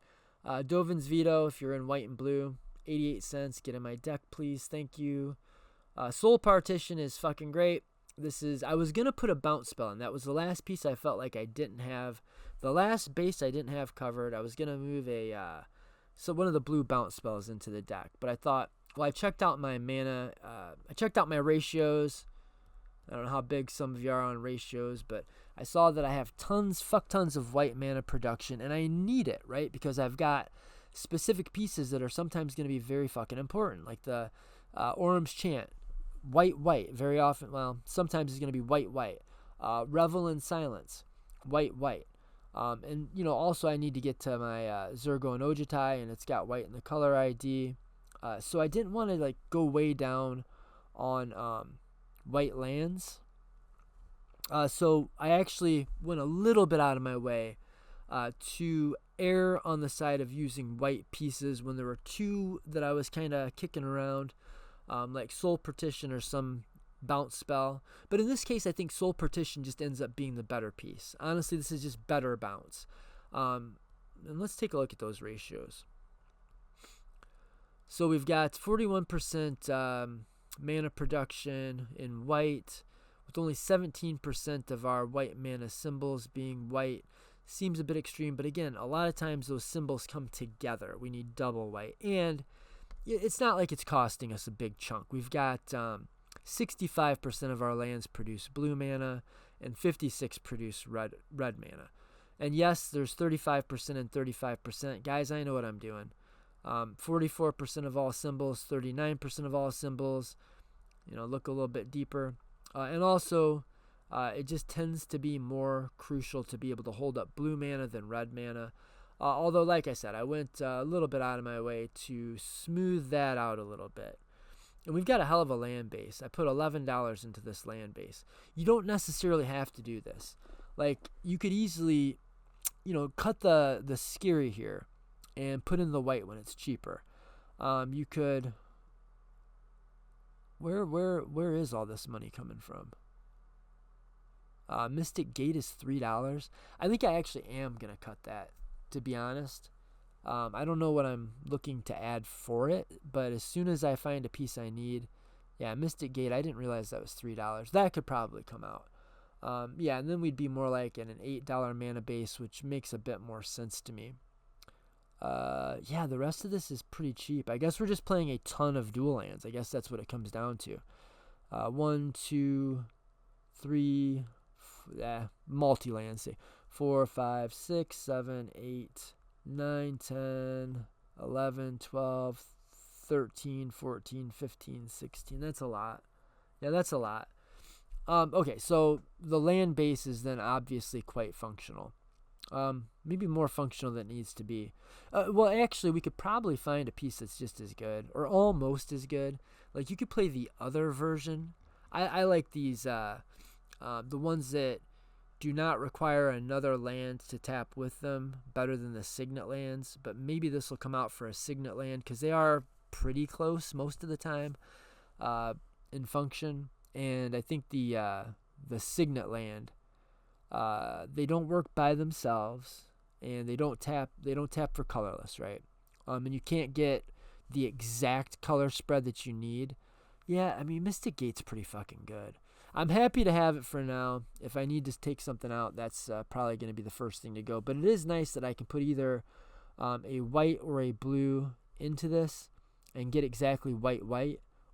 Dovin's Veto, if you're in white and blue, 88 cents. Get in my deck, please. Thank you. Soul Partition is fucking great. I was going to put a bounce spell in. That was the last piece I felt like I didn't have. The last base I didn't have covered. I was going to move one of the blue bounce spells into the deck. But I thought, well, I checked out my mana. I checked out my ratios. I don't know how big some of you are on ratios, but I saw that I have fuck tons of white mana production, and I need it, right? Because I've got specific pieces that are sometimes going to be very fucking important, like the Orm's Chant, white, very often, well, sometimes it's going to be white. Revel in Silence, white. And, also I need to get to my Zurgo and Ojutai, and it's got white in the color ID. So I didn't want to, go way down on white lands. So I actually went a little bit out of my way to err on the side of using white pieces when there were two that I was kind of kicking around, like Soul Partition or some bounce spell. But in this case, I think Soul Partition just ends up being the better piece. Honestly, this is just better bounce. And let's take a look at those ratios. So we've got 41% mana production in white, with only 17% of our white mana symbols being white. Seems a bit extreme, but again, a lot of times those symbols come together. We need double white, and it's not like it's costing us a big chunk. We've got 65% of our lands produce blue mana, and 56% produce red mana. And yes, there's 35% and 35%. Guys, I know what I'm doing. 44% of all symbols, 39% of all symbols. Look a little bit deeper. And also, it just tends to be more crucial to be able to hold up blue mana than red mana. Although, like I said, I went a little bit out of my way to smooth that out a little bit. And we've got a hell of a land base. I put $11 into this land base. You don't necessarily have to do this. You could easily, cut the scary here and put in the white when it's cheaper. You could... Where is all this money coming from? Mystic Gate is $3. I think I actually am going to cut that, to be honest. I don't know what I'm looking to add for it, but as soon as I find a piece I need, Mystic Gate, I didn't realize that was $3. That could probably come out. And then we'd be more like in an $8 mana base, which makes a bit more sense to me. The rest of this is pretty cheap. I guess we're just playing a ton of dual lands. I guess that's what it comes down to. 1, 2, 3, multi-lands, say 4, 5, 6, 7, 8, 9, 10, 11, 12, 13, 14, 15, 16. That's a lot. Yeah, that's a lot. Okay, so the land base is then obviously quite functional. Maybe more functional than it needs to be. Well, actually, we could probably find a piece that's just as good, or almost as good. You could play the other version. I like these, the ones that do not require another land to tap with them, better than the Signet lands. But maybe this will come out for a Signet land, because they are pretty close most of the time in function. And I think the Signet land, they don't work by themselves, and they don't tap for colorless, right? And you can't get the exact color spread that you need. Yeah, I mean, Mystic Gate's pretty fucking good. I'm happy to have it for now. If I need to take something out, that's probably going to be the first thing to go. But it is nice that I can put either a white or a blue into this and get exactly white,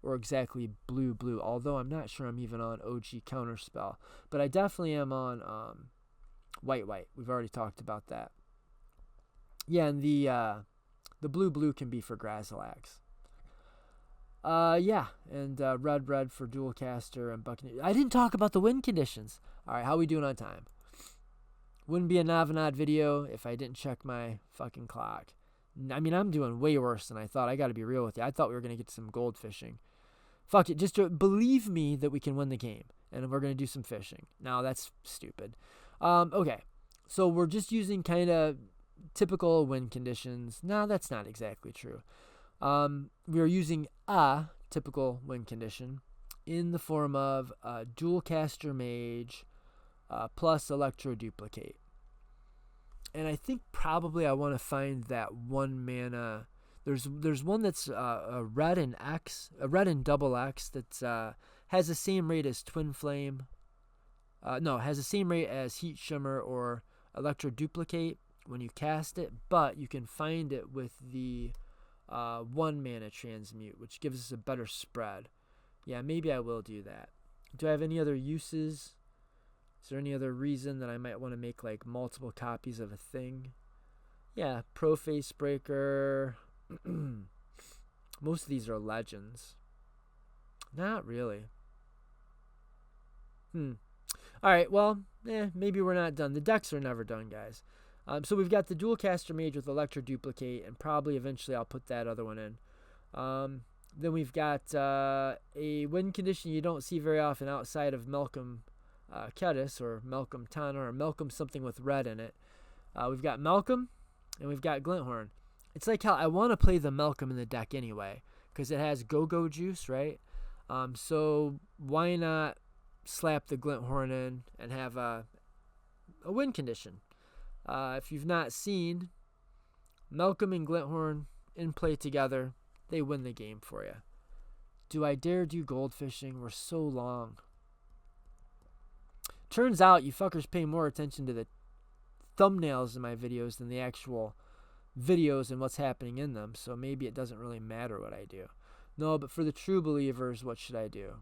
or exactly blue. Although I'm not sure I'm even on OG Counterspell. But I definitely am on white. We've already talked about that. Yeah, and the blue can be for Grazilax. And red for Dual Caster and Buccaneer. I didn't talk about the win conditions. All right, how we doing on time? Wouldn't be a Navanad video if I didn't check my fucking clock. I mean, I'm doing way worse than I thought. I got to be real with you. I thought we were going to get some gold fishing. Fuck it. Just believe me that we can win the game, and we're going to do some fishing. Now, that's stupid. Okay, so we're just using kind of typical win conditions. No, that's not exactly true. We are using a typical win condition in the form of Dual Caster Mage plus Electro Duplicate. And I think probably I want to find that 1 mana. There's one that's a red and X, a red and double X that has the same rate as Twin Flame. No, has the same rate as Heat Shimmer or Electro Duplicate when you cast it, but you can find it with the 1 mana Transmute, which gives us a better spread. Yeah, maybe I will do that. Do I have any other uses? Is there any other reason that I might want to make like multiple copies of a thing? Yeah, Pro Face Breaker. Most of these are legends. Not really. Alright, well, maybe we're not done. The decks are never done, guys. So we've got the Dual Caster Mage with Electro Duplicate, and probably eventually I'll put that other one in. Then we've got a win condition you don't see very often outside of Malcolm Kedis or Malcolm Tana or Malcolm something with red in it. We've got Malcolm and we've got Glinthorn. It's like how I want to play the Malcolm in the deck anyway because it has go-go juice, right? So why not slap the Glinthorn in and have a win condition? If you've not seen Malcolm and Glinthorn in play together, they win the game for you. Do I dare do goldfishing? We're so long. Turns out you fuckers pay more attention to the thumbnails in my videos than the actual videos and what's happening in them, so maybe it doesn't really matter what I do. No, but for the true believers, what should I do?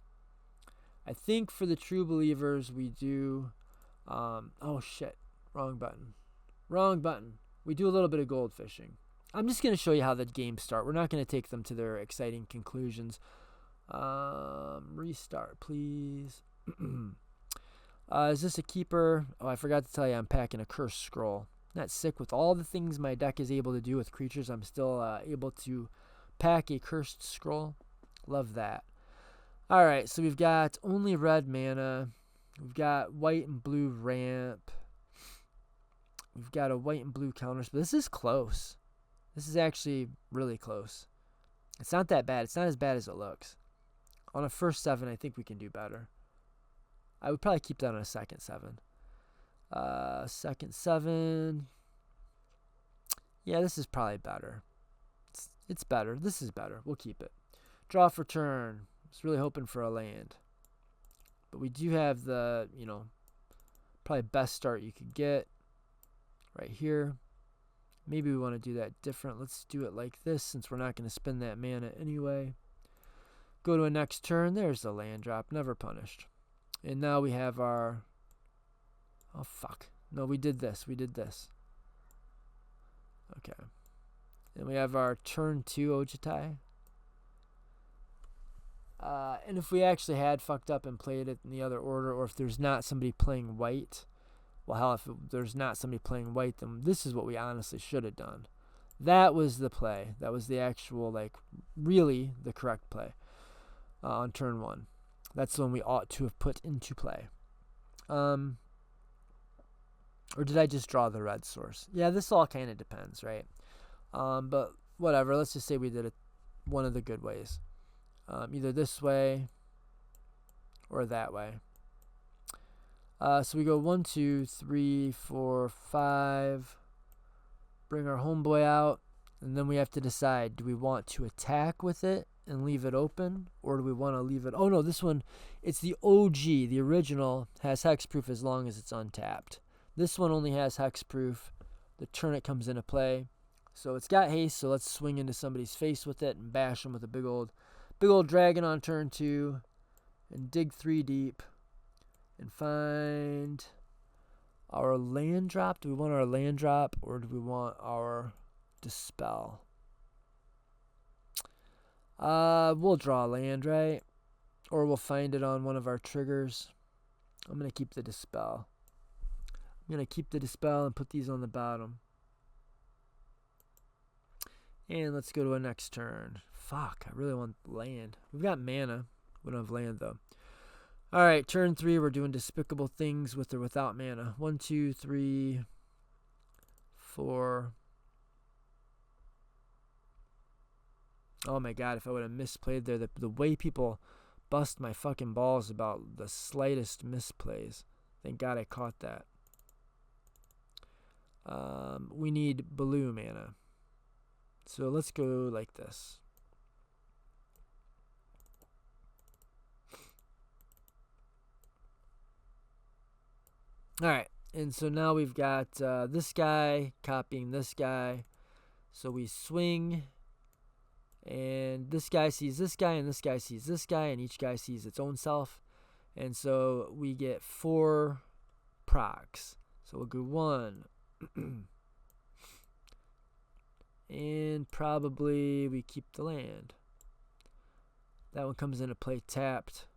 I think for the true believers we do oh shit, wrong button. We do a little bit of gold fishing. I'm just going to show you how the games start. We're not going to take them to their exciting conclusions. Restart, please. Is this a keeper? Oh, I forgot to tell you I'm packing a cursed scroll. Not sick with all the things my deck is able to do with creatures. I'm still able to pack a cursed scroll. Love that. Alright, so we've got only red mana. We've got white and blue ramp. We've got a white and blue counters, but this is close. This is actually really close. It's not that bad. It's not as bad as it looks. On a first 7, I think we can do better. I would probably keep that on a second 7. Second 7. Yeah, this is probably better. It's better. This is better. We'll keep it. Draw for turn. I was really hoping for a land. But we do have the, probably best start you could get. Right here. Maybe we want to do that different. Let's do it like this since we're not going to spend that mana anyway. Go to a next turn. There's the land drop. Never punished. And now we have our... Oh, fuck. No, we did this. Okay. And we have our turn 2 Ojutai. And if we actually had fucked up and played it in the other order, or if there's not somebody playing white... Well, hell, if there's not somebody playing white, then this is what we honestly should have done. That was the play. That was the actual, really the correct play on turn 1. That's the one we ought to have put into play. Or did I just draw the red source? Yeah, this all kind of depends, right? But whatever. Let's just say we did it one of the good ways. Either this way or that way. So we go 1, 2, 3, 4, 5. Bring our homeboy out. And then we have to decide, do we want to attack with it and leave it open? Or do we want to leave it... Oh, no, this one, it's the OG. The original has hexproof as long as it's untapped. This one only has hexproof the turn it comes into play. So it's got haste, so let's swing into somebody's face with it and bash them with a big old dragon on turn 2. And dig 3 deep. And find our land drop. Do we want our land drop or do we want our dispel? We'll draw land, right? Or we'll find it on one of our triggers. I'm going to keep the dispel. I'm going to keep the dispel and put these on the bottom. And let's go to a next turn. Fuck, I really want land. We've got mana. We don't have land, though. Alright, turn 3, we're doing despicable things with or without mana. 1, 2, 3, 4. Oh my god, if I would have misplayed there, the way people bust my fucking balls about the slightest misplays. Thank god I caught that. we need blue mana. So let's go like this. Alright, and so now we've got this guy copying this guy. So we swing, and this guy sees this guy, and this guy sees this guy, and each guy sees its own self. And so we get 4 procs. So we'll go 1. And probably we keep the land. That one comes into play tapped.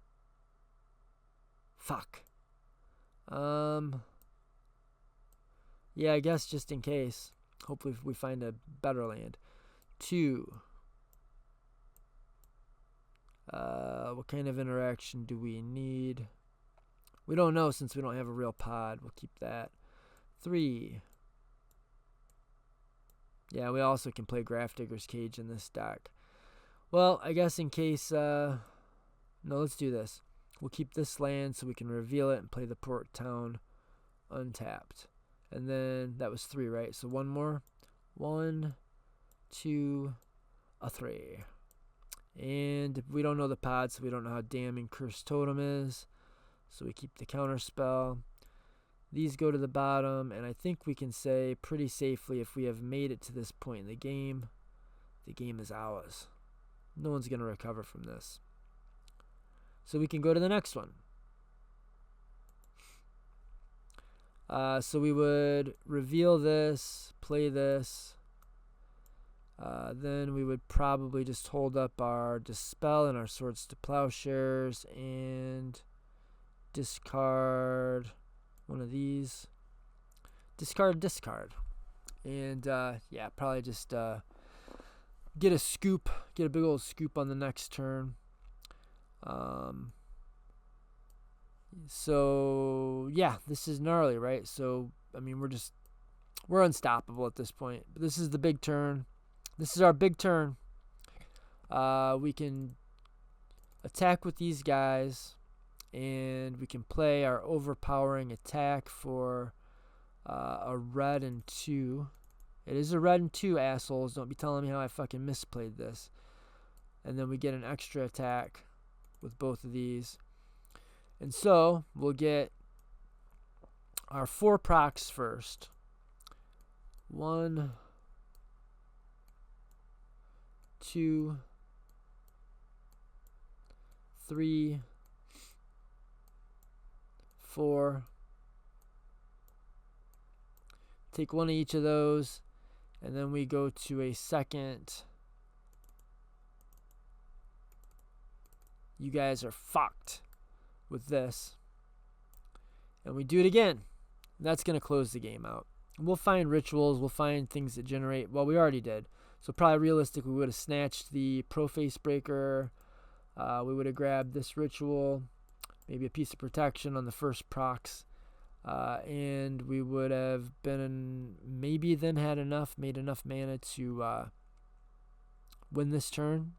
Fuck. Yeah, I guess just in case. Hopefully we find a better land. 2. What kind of interaction do we need? We don't know since we don't have a real pod. We'll keep that. 3. Yeah, we also can play Grafdigger's Cage in this deck. Well, I guess in case... no, let's do this. We'll keep this land so we can reveal it and play the Port Town untapped. And then that was 3, right? So one more. 1, 2, 3. And we don't know the pod, so we don't know how damning Cursed Totem is. So we keep the counter spell. These go to the bottom, and I think we can say pretty safely if we have made it to this point in the game is ours. No one's going to recover from this. So we can go to the next one. So we would reveal this, play this. Then we would probably just hold up our Dispel and our Swords to Plowshares and discard one of these. Discard. And yeah, probably just get a big old scoop on the next turn. So yeah, this is gnarly, right? So I mean, we're unstoppable at this point. But this is the big turn. This is our big turn. We can attack with these guys, and we can play our overpowering attack for a red and 2. It is a red and 2, assholes. Don't be telling me how I fucking misplayed this. And then we get an extra attack with both of these. And so we'll get our 4 procs first. 1, 2, 3, 4. Take one of each of those, and then we go to a second. You guys are fucked with this. And we do it again. That's going to close the game out. We'll find rituals. We'll find things that generate. Well, we already did. So probably realistically, we would have snatched the Proface Breaker. We would have grabbed this ritual. Maybe a piece of protection on the first procs. And we would have been maybe then made enough mana to win this turn.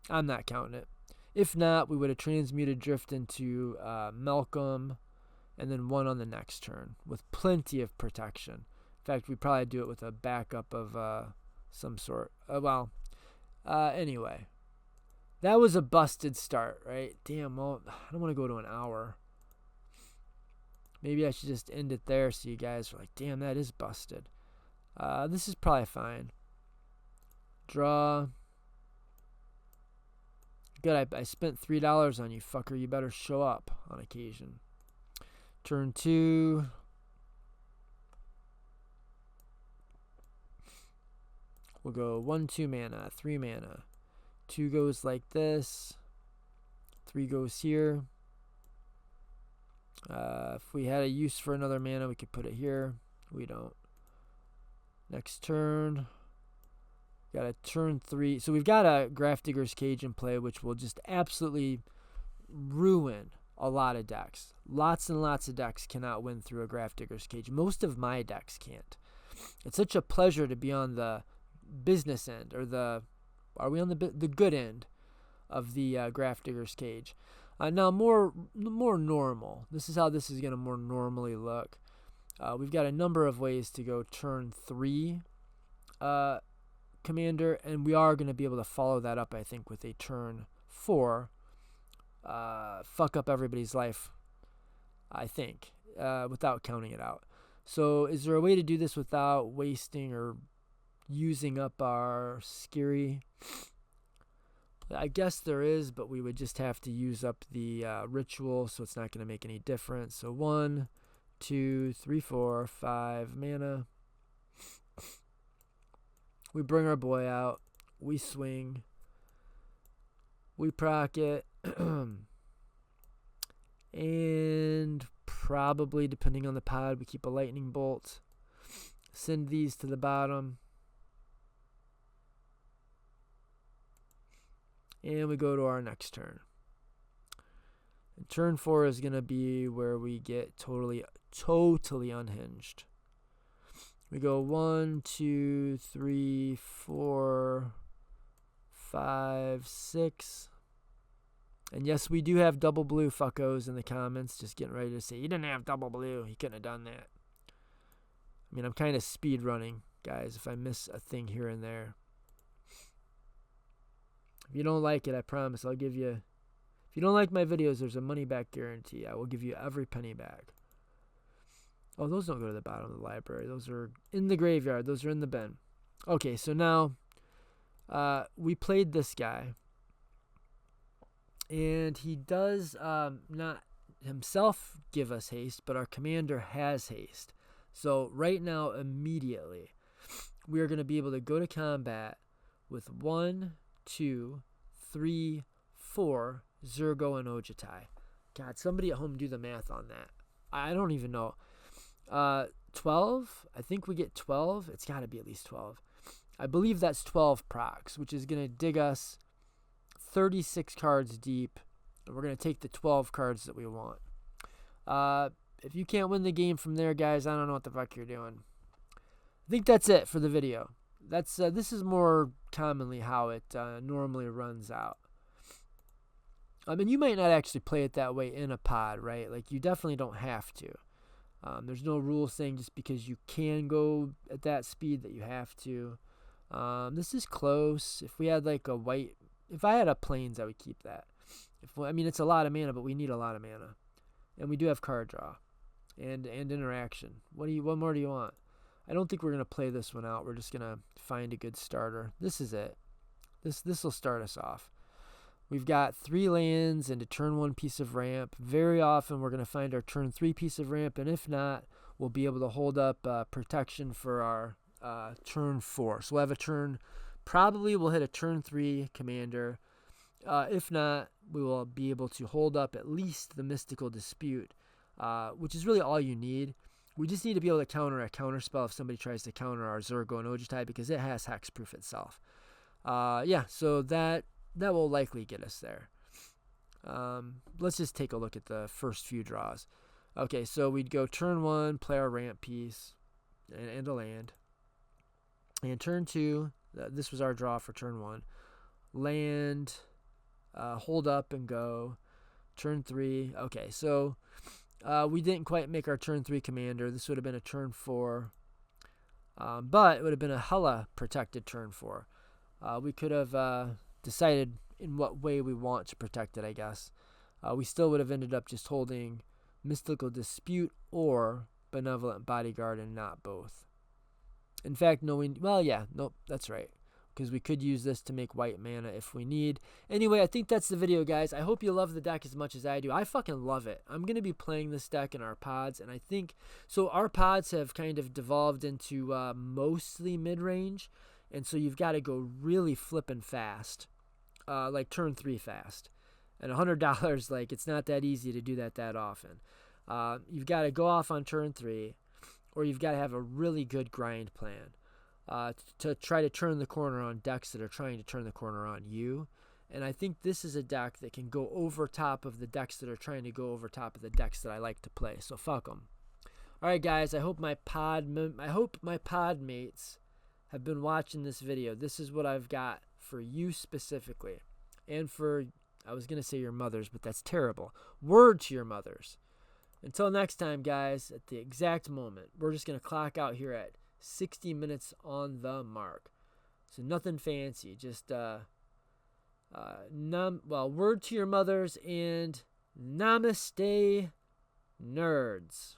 I'm not counting it. If not, we would have transmuted Drift into Malcolm, and then 1 on the next turn with plenty of protection. In fact, we'd probably do it with a backup of some sort. Anyway, that was a busted start, right? Damn, well, I don't want to go to an hour. Maybe I should just end it there so you guys are like, damn, that is busted. This is probably fine. Draw. Good, I spent $3 on you, fucker. You better show up on occasion. Turn 2. We'll go 1, 2 mana, 3 mana. 2 goes like this. 3 goes here. If we had a use for another mana, we could put it here. We don't. Next turn. Got a turn 3. So we've got a Grafdigger's Cage in play, which will just absolutely ruin a lot of decks. Lots and lots of decks cannot win through a Grafdigger's Cage. Most of my decks can't. It's such a pleasure to be on the business end, or are we on the good end of the Grafdigger's Cage? Now more normal. This is how this is going to more normally look. We've got a number of ways to go turn 3 commander, and we are going to be able to follow that up, I think, with a turn 4. Fuck up everybody's life, I think, without counting it out. So is there a way to do this without wasting or using up our scary? I guess there is, but we would just have to use up the ritual, so it's not going to make any difference. So 1, 2, 3, 4, 5 mana. We bring our boy out. We swing. We proc it. And probably, depending on the pod, we keep a lightning bolt. Send these to the bottom. And we go to our next turn. And turn 4 is going to be where we get totally unhinged. We go 1, 2, 3, 4, 5, 6. And yes, we do have double blue fuckos in the comments. Just getting ready to say, you didn't have double blue. You couldn't have done that. I mean, I'm kind of speed running, guys, if I miss a thing here and there. If you don't like it, I promise I'll give you... If you don't like my videos, there's a money-back guarantee. I will give you every penny back. Oh, those don't go to the bottom of the library. Those are in the graveyard. Those are in the bin. Okay, so now we played this guy. And he does not himself give us haste, but our commander has haste. So right now, immediately, we are going to be able to go to combat with 1, 2, 3, 4 Zurgo and Ojutai. God, somebody at home do the math on that. I don't even know. 12? I think we get 12. It's got to be at least 12. I believe that's 12 procs, which is going to dig us 36 cards deep. And we're going to take the 12 cards that we want. If you can't win the game from there, guys, I don't know what the fuck you're doing. I think that's it for the video. This is more commonly how it normally runs out. I mean, you might not actually play it that way in a pod, right? Like, you definitely don't have to. There's no rule saying just because you can go at that speed that you have to. This is close. If we had like a white... If I had a plains, I would keep that. I mean, it's a lot of mana, but we need a lot of mana. And we do have card draw. And interaction. What more do you want? I don't think we're going to play this one out. We're just going to find a good starter. This is it. This will start us off. We've got 3 lands and a turn 1 piece of ramp. Very often we're going to find our turn 3 piece of ramp, and if not, we'll be able to hold up protection for our turn 4. So we'll have a turn, probably we'll hit a turn 3 commander. If not, we will be able to hold up at least the Mystical Dispute, which is really all you need. We just need to be able to counter a counter spell if somebody tries to counter our Zurgo and Ojutai, because it has hexproof itself. Yeah, so that will likely get us there. Let's just take a look at the first few draws. Okay, so we'd go turn 1, play our ramp piece, and a land. And turn 2, this was our draw for turn 1. Land, hold up and go. Turn 3, okay, so we didn't quite make our turn 3 commander. This would have been a turn 4. But it would have been a hella protected turn 4. We could have... decided in what way we want to protect it, I guess. We still would have ended up just holding Mystical Dispute or Benevolent Bodyguard and not both. In fact, that's right. Because we could use this to make white mana if we need. Anyway, I think that's the video, guys. I hope you love the deck as much as I do. I fucking love it. I'm going to be playing this deck in our pods, and I think... So our pods have kind of devolved into mostly mid-range. And so you've got to go really flipping fast, like turn 3 fast. And $100, like, it's not that easy to do that often. You've got to go off on turn 3, or you've got to have a really good grind plan to try to turn the corner on decks that are trying to turn the corner on you. And I think this is a deck that can go over top of the decks that are trying to go over top of the decks that I like to play. So fuck them. All right, guys. I hope my pod mates have been watching this video. This is what I've got for you specifically. And for, I was going to say your mothers, but that's terrible. Word to your mothers. Until next time, guys, at the exact moment, we're just going to clock out here at 60 minutes on the mark. So nothing fancy, just word to your mothers and namaste, nerds.